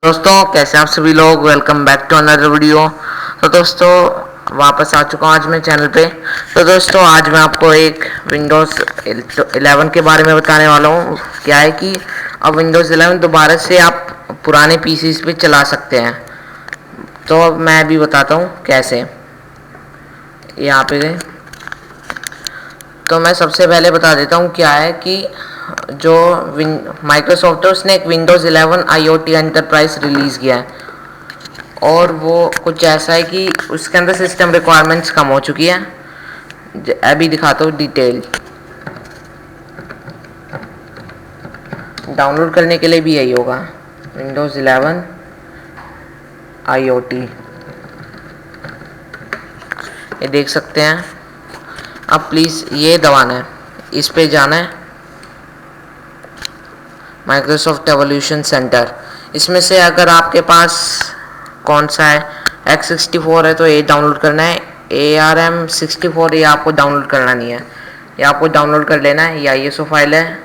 दोस्तों कैसे हैं आप सभी लोग। Welcome back to another video. तो दोस्तों वापस आ चुका हूँ आज मैं चैनल पे। तो दोस्तों आज मैं आपको एक विंडोज़ 11 के बारे में बताने वाला हूँ। क्या है कि अब विंडोज़ 11 दोबारा से आप पुराने पीसीज पे चला सकते हैं। तो अब मैं भी बताता हूँ कैसे। यहाँ पे तो मैं सबसे पहले बता देता हूँ क्या है कि जो माइक्रोसॉफ्ट है उसने एक विंडोज़ 11 IoT एंटरप्राइज रिलीज़ किया है, और वो कुछ ऐसा है कि उसके अंदर सिस्टम रिक्वायरमेंट्स कम हो चुकी है। अभी दिखाता हूँ डिटेल। डाउनलोड करने के लिए भी यही होगा, विंडोज़ 11 IoT। ये देख सकते हैं। अब प्लीज़ ये दबाना है, इस पे जाना है, माइक्रोसॉफ्ट एवोल्यूशन सेंटर। इसमें से अगर आपके पास कौन सा है, X64 है तो ये डाउनलोड करना है। ARM64 ये आपको डाउनलोड करना नहीं है, ये आपको डाउनलोड कर लेना है। या ISO फाइल है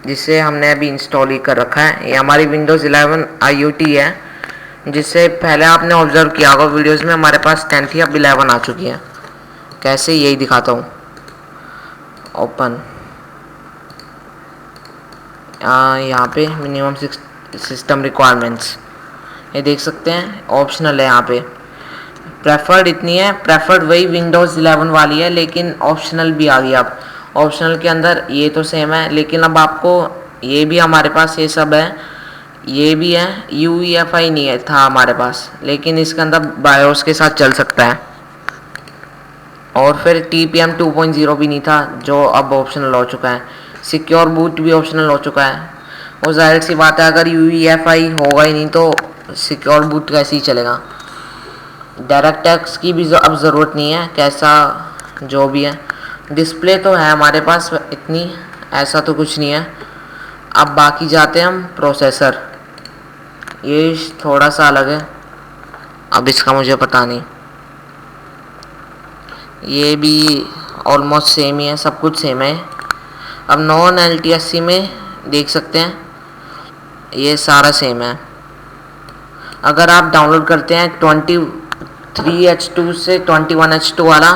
जिसे हमने अभी इंस्टॉल ही कर रखा है। ये हमारी विंडोज़ 11 IoT है, जिससे पहले आपने ऑब्जर्व किया होगा वीडियोज़ में। हमारे पास 10 थी, अब 11 आ चुकी है। कैसे, यही दिखाता हूँ। ओपन, यहाँ पे मिनिमम सिस्टम रिक्वायरमेंट्स ये देख सकते हैं, ऑप्शनल है। यहाँ पे प्रेफर्ड इतनी है, प्रेफर्ड वही विंडोज़ 11 वाली है, लेकिन ऑप्शनल भी आ गई। अब ऑप्शनल के अंदर ये तो सेम है, लेकिन अब आपको ये भी, हमारे पास ये सब है, ये भी है। UEFI नहीं है था हमारे पास, लेकिन इसके अंदर बायोस के साथ चल सकता है। और फिर TPM 2.0 भी नहीं था, जो अब ऑप्शनल हो चुका है। सिक्योर बूट भी ऑप्शनल हो चुका है। वो जाहिर सी बात है, अगर UEFI होगा ही नहीं तो सिक्योर बूट कैसे ही चलेगा। डायरेक्ट एक्स की भी अब ज़रूरत नहीं है, कैसा जो भी है। डिस्प्ले तो है हमारे पास इतनी, ऐसा तो कुछ नहीं है। अब बाकी जाते हैं हम प्रोसेसर। ये थोड़ा सा अलग है, अब इसका मुझे पता नहीं। ये भी ऑलमोस्ट सेम ही है, सब कुछ सेम है। अब नॉन LTSC में देख सकते हैं, ये सारा सेम है। अगर आप डाउनलोड करते हैं 23H2 से 21H2 वाला,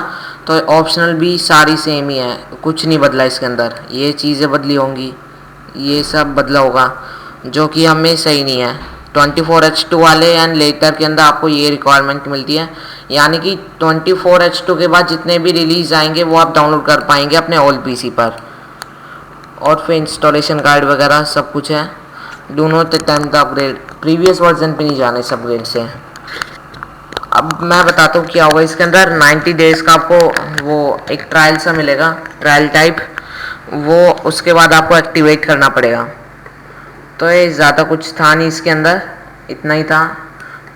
तो ऑप्शनल भी सारी सेम ही है, कुछ नहीं बदला इसके अंदर। ये चीज़ें बदली होंगी, ये सब बदला होगा, जो कि हमें सही नहीं है। 24H2 वाले एंड लेटर के अंदर आपको ये रिक्वायरमेंट मिलती है, यानी कि 24H2 के बाद जितने भी रिलीज आएंगे वो आप डाउनलोड कर पाएंगे अपने ओल्ड PC पर। और फिर इंस्टॉलेशन गाइड वगैरह सब कुछ है। Do not attempt the upgrade, previous version पे नहीं जाना इस अपग्रेड से। अब मैं बताता हूँ क्या होगा इसके अंदर। 90 डेज़ का आपको वो एक ट्रायल सा मिलेगा, ट्रायल टाइप, वो उसके बाद आपको एक्टिवेट करना पड़ेगा। तो ये ज़्यादा कुछ था नहीं इसके अंदर, इतना ही था।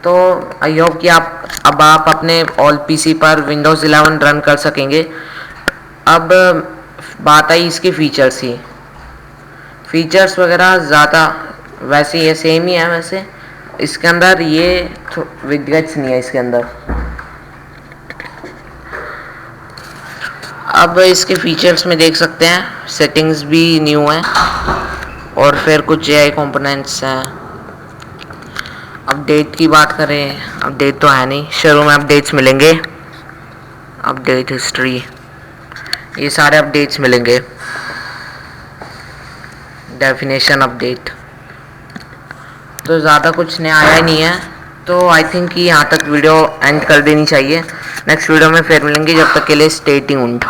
तो आई होप कि अब आप अपने ऑल PC पर विंडोज़ 11 रन कर सकेंगे। अब बात आई इसके फीचर्स की। फीचर्स वगैरह ज़्यादा वैसे ये सेम ही है। वैसे इसके अंदर ये विडगेट्स नहीं है इसके अंदर। अब इसके फीचर्स में देख सकते हैं, सेटिंग्स भी न्यू है, और फिर कुछ AI कंपोनेंट्स हैं। अपडेट की बात करें, अपडेट तो है नहीं, शुरू में अपडेट्स मिलेंगे। अपडेट हिस्ट्री, ये सारे अपडेट्स मिलेंगे। डेफिनेशन अपडेट, तो ज़्यादा कुछ नया आया ही नहीं है। तो आई थिंक कि यहाँ तक वीडियो एंड कर देनी चाहिए। नेक्स्ट वीडियो में फिर मिलेंगे, जब तक के लिए स्टे ट्यून्ड।